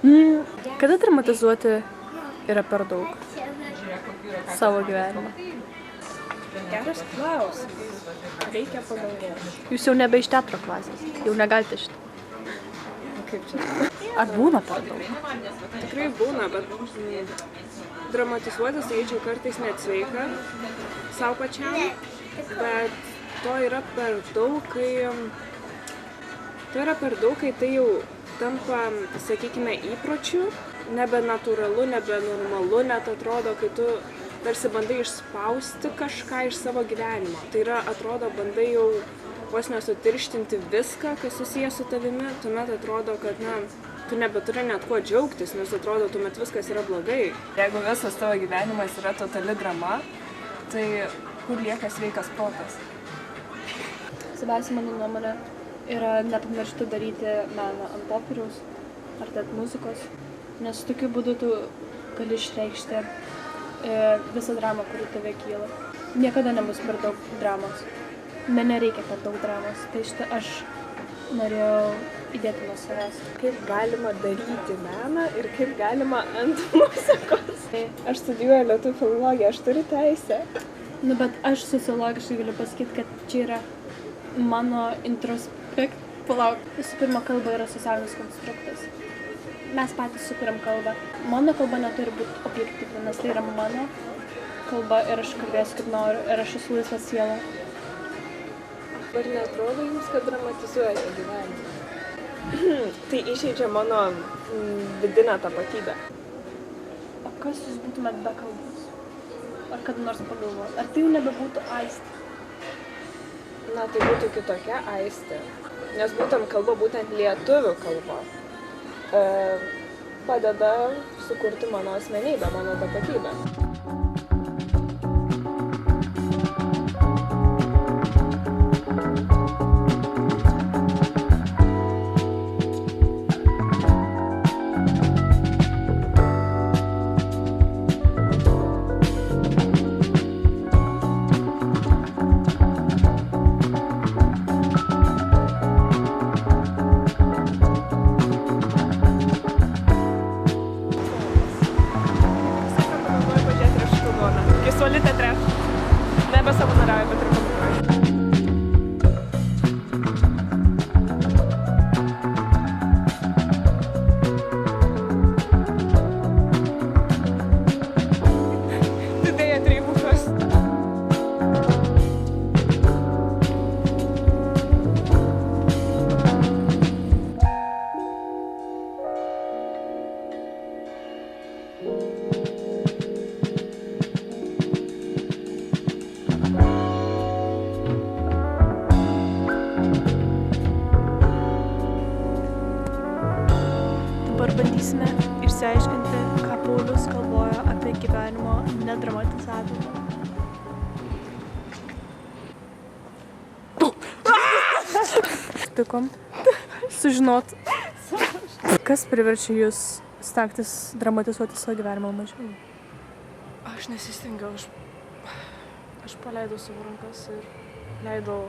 Kada dramatizuoti yra per daug savo gyvenimą? Geras klausimas. Reikia pagalvoti. Jūs jau nebe iš teatro klasės, jau negalite šitą. Kaip čia? Ar būna per daug? Tikrai būna, bet dramatizuoti, sakyčiau, kartais net sveika savo pačiam, bet to yra per daug, kai tai jau tampa, sakykime, įpročiu, nebe natūralu, nebe normalu, net atrodo, kai tu tarsi bandai išspausti kažką iš savo gyvenimo. Tai yra, atrodo, bandai jau vos nesutirštinti viską, kas susijęs su tavimi, tuomet atrodo, kad, tu nebeturi net kuo džiaugtis, nes atrodo, tuomet viskas yra blogai. Jeigu visas tavo gyvenimas yra totali drama, tai kur lieka sveikas protas? Svarbiausia, mano nuomonė, yra nepamiršti daryti meną ant popieriaus ar net muzikos, nes tokiu būdu tu gali išreikšti visą dramą, kuri tave kyla. Niekada nebus per daug dramos. Nereikia per daug dramos. Tai šitą aš norėjau įdėti nuo savęs. Kaip galima daryti meną ir kaip galima ant muzikos? Aš studijuoju lietuvių filologiją, aš turiu teisę. Bet aš sociologiškai galiu pasakyti, kad čia yra mano Visų pirma, kalba yra socialinis konstruktas. Mes patys sukuriam kalbą. Mano kalba neturi būti objektyvi, nes tai yra mano kalba ir aš kalbėsiu kaip noriu ir aš esu laisva siela. Ar neatrodo jums, kad dramatizuojate gyvenimą? Tai išeidžia mano vidinę tapatybę. O kas jūs būtumėt be kalbos? Ar kada nors pagalvoti? Ar tai jau nebebūtų Aistė? Tai būtų kitokia Aistė. Nes būtent kalba, būtent lietuvių kalba, padeda sukurti mano asmenybę, mano tapatybę. Kisuoli teatre. Nebe savanoriauju, bet ir komunikuoju. Didėja treibukas. Dabar bandysime išsiaiškinti, ką Paulius kalboja apie gyvenimo nedramatizavimą. Tikom sužinot, kas priverčia jūs stengtis dramatizuoti savo gyvenimą mažiau. Aš nesistengiau, aš paleidau savo rankas ir leidau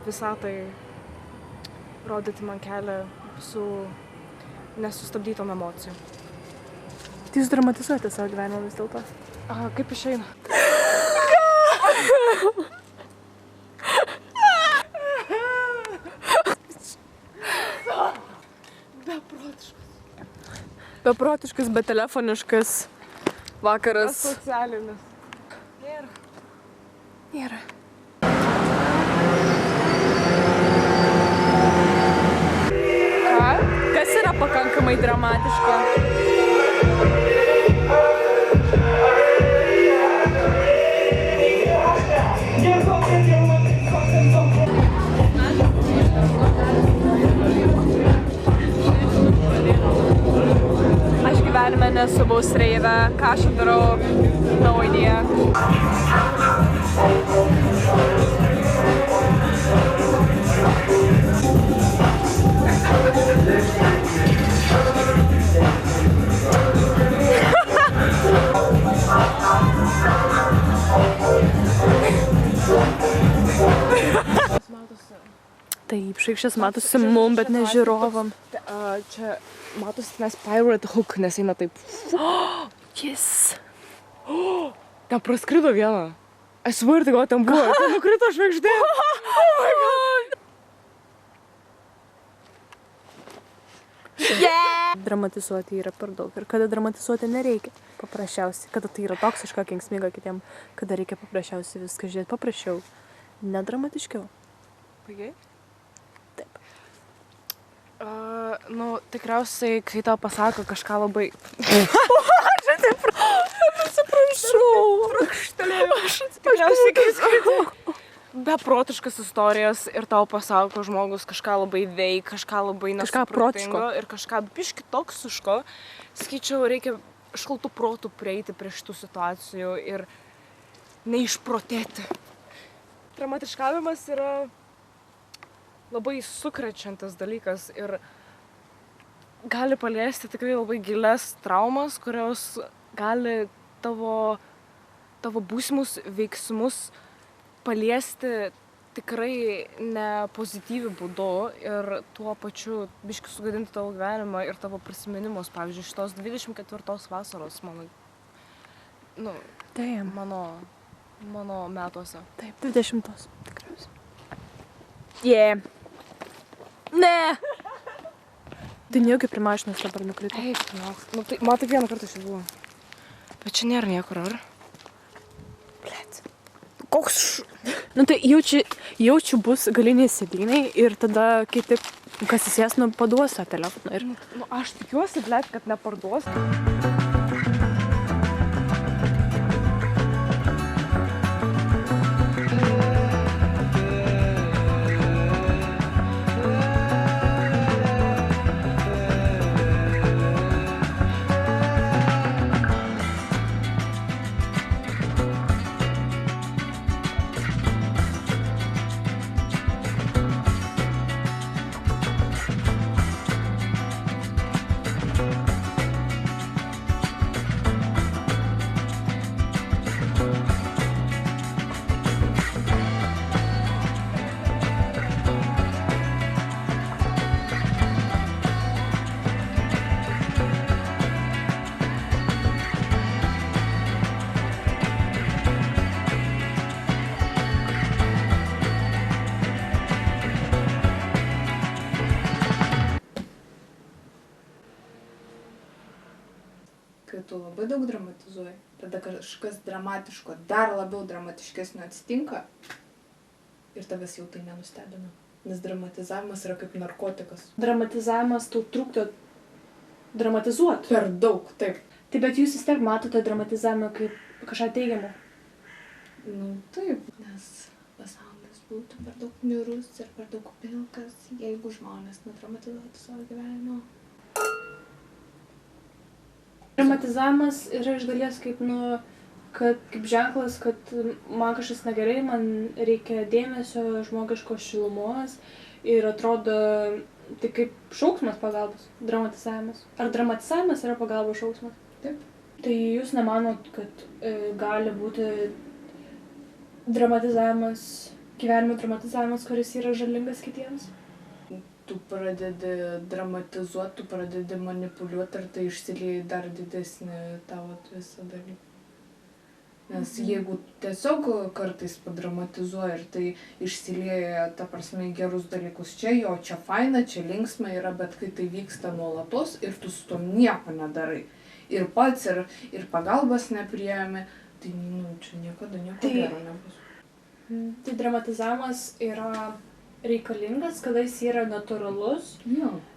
visatai rodyti man kelią su nesustabdytom emocijom. Tai jūs dramatizuojate savo gyvenimą vis dėlto? Kaip išeina? Beprotiškas, betelefoniškas vakaras. Socialinis. Nėra. Kas yra pakankamai dramatiško? Aš gyvenime nesu buvus reive, ką aš darau, no idea. Taip, žvaigždės matosi mum, bet ne žiūrovam. Čia matosi nes Pirate Hook, nes eina taip. Yes. Ten praskrido vieną. I swear to God, ten buvo. Ten nukrito žvaigždė. Oh my God. Yeah! Dramatizuoti yra per daug ir kada dramatizuoti nereikia. Paprasčiausiai, kada tai yra toksiška, kenksminga kitiem, kada reikia paprasčiausiai viską žiūrėti paprasčiau, nedramatiškiau. Pagai? Taip. Tikriausiai, kai tau pasako kažką labai... Atsiprašau. Tikriausiai, kai skaitau beprotiškas istorijas ir tau pasako žmogus kažką labai veik, kažką labai nesupratingo ir kažką biški toksiško, sakyčiau, reikia šaltų protų prieiti prie šitų situacijų ir neišprotėti. Dramatiškavimas yra labai sukrečiantis dalykas ir gali paliesti tikrai labai gilias traumas, kurios gali tavo būsimus veiksmus paliesti tikrai ne pozityviu būdu ir tuo pačiu biški sugadinti tavo gyvenimą ir tavo prisiminimus. Pavyzdžiui, šitos 24 vasaros mano metuose. Taip, 20 tikriausiai. Yeah. Ne. Tai nejaugi prie mašinos dabar nukrito. Eik, tai man taip vieną kartą čia buvo. Bet čia nėra niekur, ar? Blet. Koks tai jaučiu bus galiniai sėdynai ir tada kiti, kas įsės, paduos tą telefoną. Ir... Aš tikiuosi, blet, kad neparduos. Kai tu labai daug dramatizuoji, tada kažkas dramatiško, dar labiau dramatiškesnio atsitinka ir tavęs jau tai nenustebina. Nes dramatizavimas yra kaip narkotikas. Dramatizavimas tau trukdo dramatizuoti. Per daug, taip. Tai bet jūs vis tiek matote dramatizavimą kaip kažką teigiamą. Taip, nes pasaulis būtų per daug niūrus ir per daug pilkas, jeigu žmonės nedramatizuotų savo gyvenimo. Dramatizavimas yra iš dalies kaip ženklas, kad man kažkas negerai, man reikia dėmesio, žmogiškos šilumos ir atrodo tai kaip šauksmas pagalbos, dramatizavimas. Ar dramatizavimas yra pagalbos šauksmas? Taip. Tai jūs nemanot, kad gali būti dramatizavimas, gyvenimo dramatizavimas, kuris yra žalingas kitiems? Tu pradedi dramatizuoti, tu pradedi manipuliuoti ir tai išsilieja dar didesnį tavo visą dalyką. Nes jeigu tiesiog kartais padramatizuoji ir tai išsilieja, ta prasme, gerus dalykus čia, jo, čia faina, čia linksma yra, bet kai tai vyksta nuolatos ir tu su tom nieko nedarai. Ir pats, ir pagalbos nepriėmi, tai čia niekada nieko gero nebus. Tai dramatizavimas yra reikalingas, kada jis yra natūralus,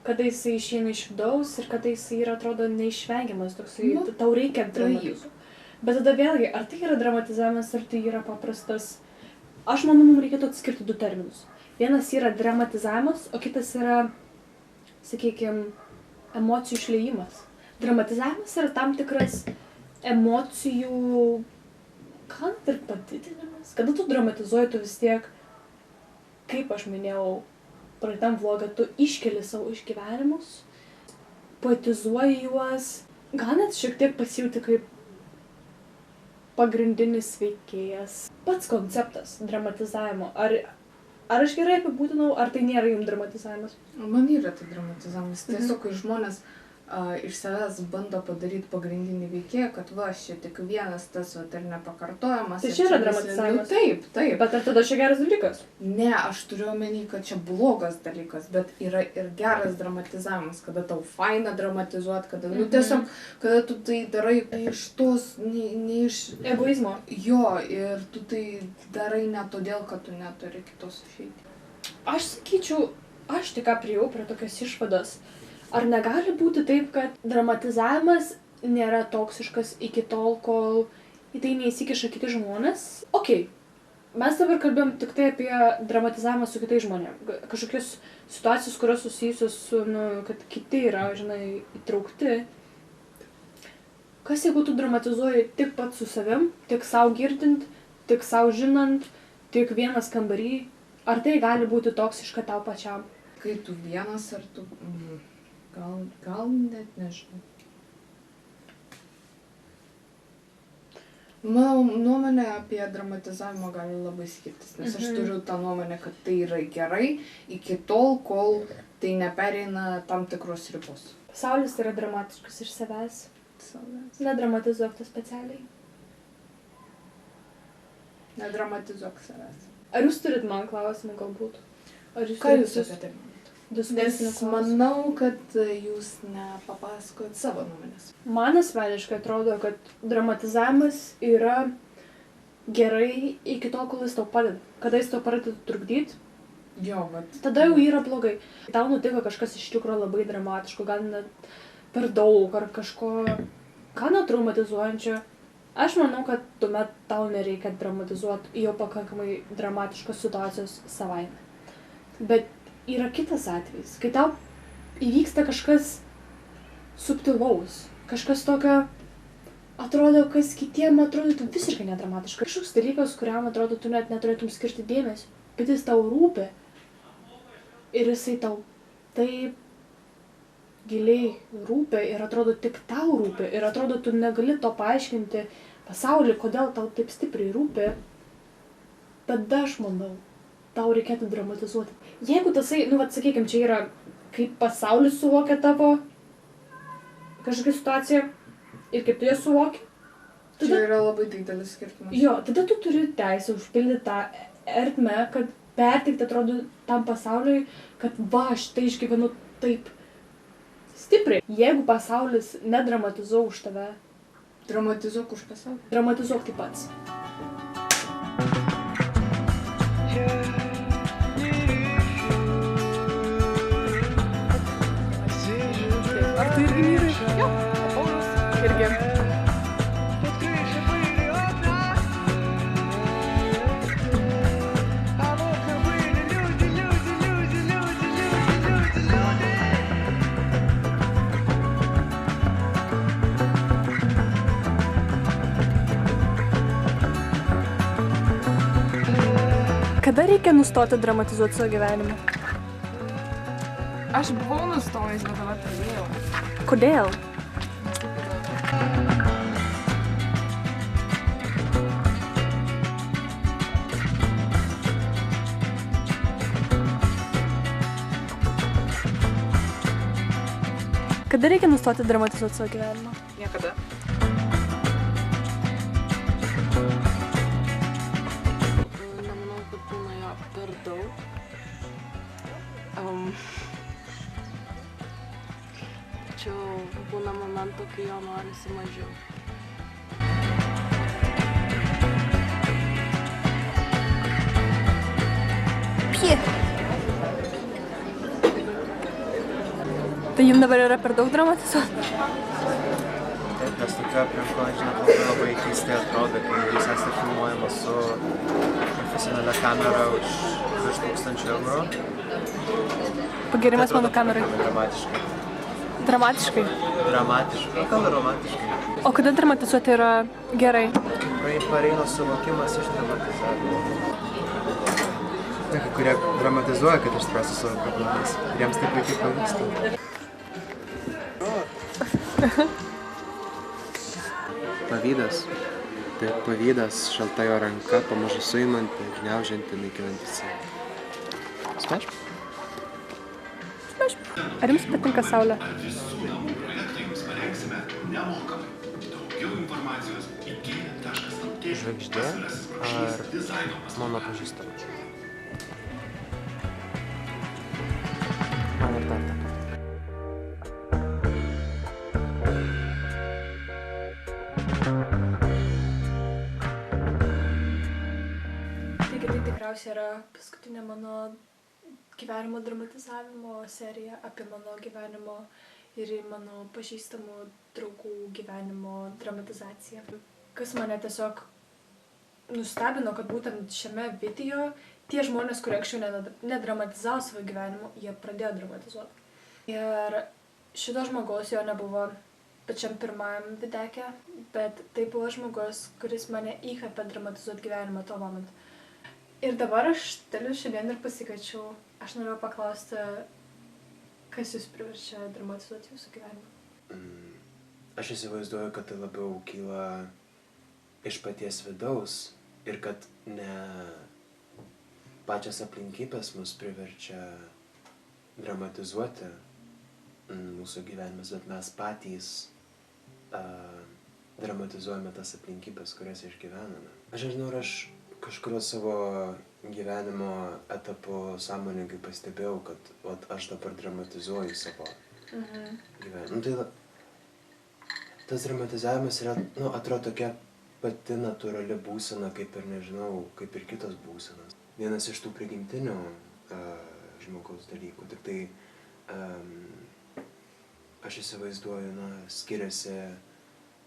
kada jis išeina iš vidaus ir kada jis yra, atrodo, neišvengiamas, toksai, tau reikia dramatizuoti. Bet tada vėlgi, ar tai yra dramatizavimas, ar tai yra paprastas... Aš manau, mums reikėtų atskirti du terminus. Vienas yra dramatizavimas, o kitas yra, sakykime, emocijų išliejimas. Dramatizavimas yra tam tikras emocijų, gal ir padidinimas. Kada tu dramatizuoji, tu vis tiek, kaip aš minėjau praeitam vlogą, tu iškeli savo išgyvenimus, poetizuoji juos, gal net šiek tiek pasijauti kaip pagrindinis veikėjas. Pats konceptas dramatizavimo, ar Ar aš gerai apibūdinau, ar tai nėra jums dramatizavimas? Man yra tai dramatizavimas. Tiesiog, kai žmonės iš savęs bando padaryti pagrindinį veikėją, kad va, čia tik vienas tas vat, ir nepakartojamas. Tai čia yra dramatizavimas. Taip, taip. Bet ar tada čia geras dalykas? Ne, aš turiu omeny, kad čia blogas dalykas, bet yra ir geras dramatizavimas, kada tau faina dramatizuoti, kada, nu tiesiog, kada tu tai darai iš tos, ne iš... Egoizmo. Jo, ir tu tai darai ne todėl, kad tu neturi kitos išeiti. Aš sakyčiau, aš tik ką priėjau prie tokios išvados. Ar negali būti taip, kad dramatizavimas nėra toksiškas iki tol, kol į tai neįsikiša kiti žmonės? Okei, mes dabar kalbėjom tik tai apie dramatizavimą su kitais žmonėmis. Kažkokios situacijos, kurios susijusios su, kad kiti yra, žinai, įtraukti. Kas jeigu tu dramatizuoji tik pats su savim, tik savo girdint, tik savo žinant, tik vienas kambarį? Ar tai gali būti toksiška tau pačiam? Kai tu vienas ar tu... Gal net nežinau. Mano nuomonė apie dramatizavimą gali labai skirtis, nes aš turiu tą nuomonę, kad tai yra gerai iki tol, kol tai nepereina tam tikros ribos. Pasaulis yra dramatiškas iš savęs. Nedramatizuok to specialiai. Nedramatizuok savęs. Ar jūs turit man klausimų galbūt? Ką jūs apie tai manate? Nes manau, kad jūs nepapasakojat savo nuomonės. Man asmeniškai atrodo, kad dramatizavimas yra gerai iki tol, kol jis tau padeda. Kada jis tau pradeda trukdyti, tada jau yra blogai. Tau nutiko kažkas iš tikrųjų labai dramatiško, gal net per daug ar kažko, ką netraumatizuojančio. Aš manau, kad tuomet tau nereikia dramatizuoti jau pakankamai dramatiškos situacijos savaime. Bet yra kitas atvejis, kai tau įvyksta kažkas subtilaus, kažkas tokio, atrodo, kas kitiem atrodytų visiškai nedramatiška. Kažkoks dalykas, kuriam atrodo, tu net neturėtum skirti dėmesio, bet jis tau rūpi. Ir jisai tau taip giliai rūpi ir atrodo, tik tau rūpi. Ir atrodo, tu negali to paaiškinti pasauliui, kodėl tau taip stipriai rūpi. Tada aš manau, tau reikėtų dramatizuoti. Jeigu tasai, sakykim, čia yra, kaip pasaulis suvokia tavo kažkokią situaciją ir kaip tu ją suvoki. Tada, čia yra labai didelis skirtumas. Jo, tada tu turi teisę užpildyti tą ertmę, kad perteikti atrodo tam pasauliui, kad va, aš tai išgyvenu taip stipriai. Jeigu pasaulis nedramatizuoja už tave, dramatizuok už pasaulį. Dramatizuok taip pats. Ar tu irgi myrai? Jo, o Paulius irgi. Kada reikia nustoti dramatizuoti savo gyvenimą? Aš buvau nustojęs, bet dabar pradėjau. Kodėl? Kada reikia nustoti dramatizuoti savo gyvenimą? Niekada. Nemanau, kad būna jo per daug. Tačiau būna momentų, kai jo norisi mažiau. Tai jums dabar yra per daug dramatizuoti? Taip, nes tokia aplinkoje, žinot, labai keistai atrodo, kai jūs esate filmuojamas su profesionalia kamera už virš 1000 eurų. Pagirimas mano kamerai. Dramatiškai. Dramatiškai? Dramatiškai, gal romantiškai. O kada dramatizuoti yra gerai? Pareina suvokimas iš dramatizavimo. Kai kurie dramatizuoja, kad išspręstų savo problemas. Ir jiems taip puikiai pavyksta. Pavydas. Tai pavydas, šalta jo ranka, pamažu suimanti, gniaužianti, naikinanti save. Smash? Ar jums patinka saulė? Žvaigždė ar mano pažįstama? Man ir dar. Taigi tai tikriausiai yra paskutinė mano gyvenimo dramatizavimo serija apie mano gyvenimo ir mano pažįstamų draugų gyvenimo dramatizaciją. Kas mane tiesiog nustebino, kad būtent šiame video tie žmonės, kurie anksčiau nedramatizavo savo gyvenimo, jie pradėjo dramatizuoti. Ir šito žmogaus jo nebuvo pačiam pirmajam videke, bet tai buvo žmogus, kuris mane įkvėpė dramatizuoti gyvenimą tuo momentu. Ir dabar aš šiandien ir pasikviečiau. Aš norėjau paklausti, kas jūs priverčia dramatizuoti jūsų gyvenimą? Aš įsivaizduoju, kad tai labiau kyla iš paties vidaus ir kad ne pačios aplinkybės mus priverčia dramatizuoti mūsų gyvenimus, bet mes patys dramatizuojame tas aplinkybės, kurias išgyvename. Aš nežinau, ar aš kažkurio savo gyvenimo etapu sąmoningai pastebėjau, kad aš dabar dramatizuoju savo gyvenimą. Tai tas dramatizavimas yra, atrodo tokia pati natūrali būsena, kaip ir kitos būsenos. Vienas iš tų prigimtinių žmogaus dalykų, tik tai aš įsivaizduoju, skiriasi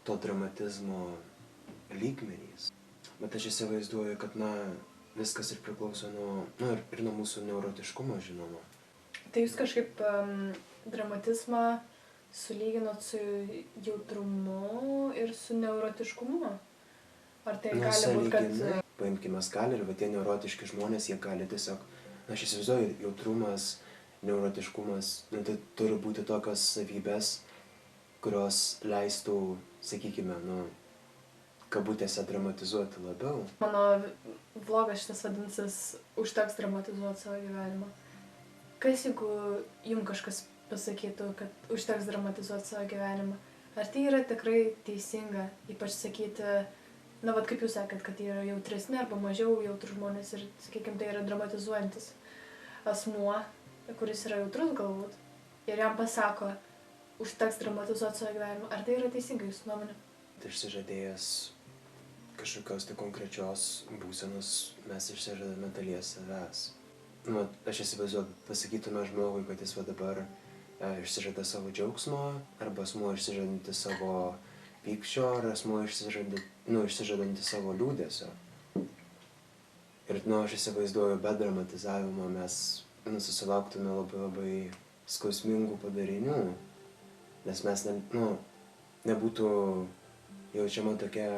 to dramatizmo lygmenys. Bet aš įsivaizduoju, kad, viskas ir priklauso ir nuo mūsų neurotiškumo, žinoma. Tai jūs kažkaip dramatizmą sulyginot su jautrumu ir su neurotiškumu? Ar tai gali būti, kad... Paimkime skalę ir tie neurotiški žmonės, jie gali tiesiog, aš įsivaizduoju, jautrumas, neurotiškumas, tai turi būti tokios savybės, kurios leistų, sakykime, kabutėse dramatizuoti labiau. Mano vlogas šitas vadinsis "Užteks dramatizuoti savo gyvenimą". Kas jeigu jums kažkas pasakytų, kad užteks dramatizuoti savo gyvenimą? Ar tai yra tikrai teisinga, ypač sakyti, kaip jūs sakėt, kad jie yra jautresni arba mažiau jautrus žmonės ir, sakykime, tai yra dramatizuojantis asmuo, kuris yra jautrus galbūt, ir jam pasako, užteks dramatizuoti savo gyvenimą. Ar tai yra teisinga jūsų nuomonė? Išsižadėjęs kažkokios tai konkrečios būsenos, mes išsižadame dalies savęs. Aš įsivaizduoju, pasakytume žmogui, kad jis dabar išsižada savo džiaugsmo, arba asmuo išsižadanti savo pykčio, ar asmuo išsižadanti savo liūdesio. Ir aš įsivaizduoju, be dramatizavimo mes susilauktume labai labai skausmingų padarinių, nes mes nebūtų jaučiama tokia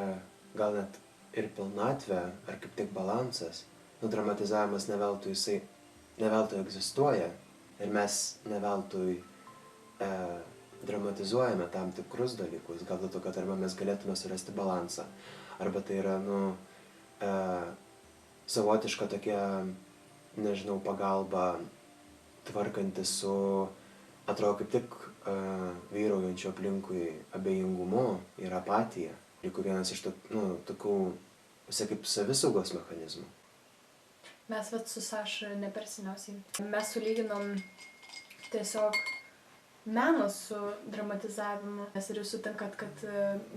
gal net ir pilnatvė, ar kaip tik balansas. Dramatizavimas ne veltui egzistuoja ir mes ne veltui dramatizuojame tam tikrus dalykus, gal dėl to, kad arba mes galėtume surasti balansą, arba tai yra savotiška tokia, pagalba tvarkanti su, atrodo, kaip tik vyraujančiu aplinkui abejingumu ir apatija. Liko vienas iš tokių, kaip savisaugos mechanizmų. Mes su Saša ne per seniausiai. Mes sulyginom tiesiog meną su dramatizavimu. Ir jūs sutinkat, kad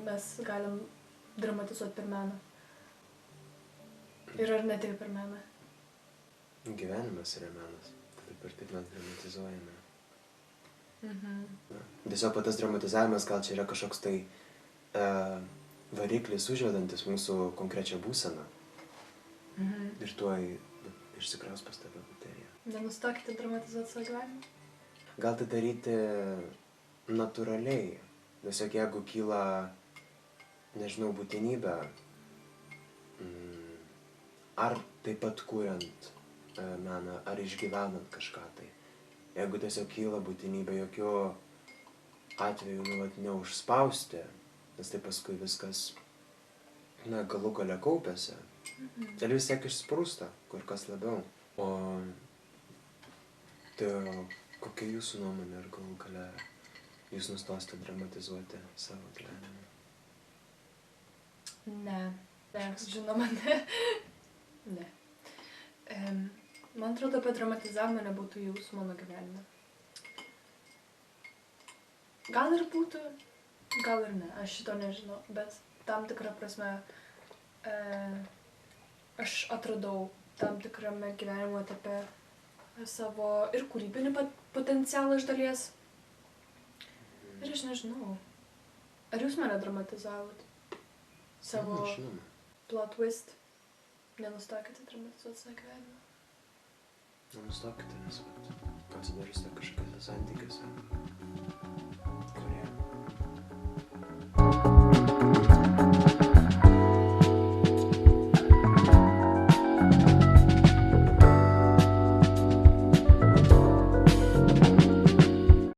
mes galim dramatizuoti per meną. Ir ar ne tik per meną? Gyvenimas yra menas. Taip ir taip mes dramatizuojame. Tiesiog patas dramatizavimas gal čia yra kažkoks tai variklis užvedantis mūsų konkrečią būseną. Ir tuoj išsikraus pas tave baterija. Nenustokite dramatizuoti savo gyvenimą? Gal tai daryti natūraliai. Tiesiog jeigu kyla, būtinybė, ar taip pat kuriant meną, ar išgyvenant kažką tai. Jeigu tiesiog kyla būtinybė, jokių atvejų neužspausti, nes tai paskui viskas galų gale kaupiasi. Ir vis tiek išsprūsta, kur kas labiau. O Tai kokia jūsų nuomonė, ar galų gale jūs nustosite dramatizuoti savo gyvenimą? Ne, žinoma, ne. Ne. Man atrodo, apie dramatizavimą nebūtų jūsų mano gyvenime. Gal ir būtų, gal ir ne, aš šito nežinau, bet tam tikrą prasme aš atradau tam tikrame gyvenimo etape savo ir kūrybinį potencialą iš dalies. Ir aš nežinau, ar jūs mane dramatizavot? Savo Žinoma. plot twist? Nenustokite dramatizuoti savo gyvenimą. Nenustokite, nes pasidarysite kažkokiuose santykiuose.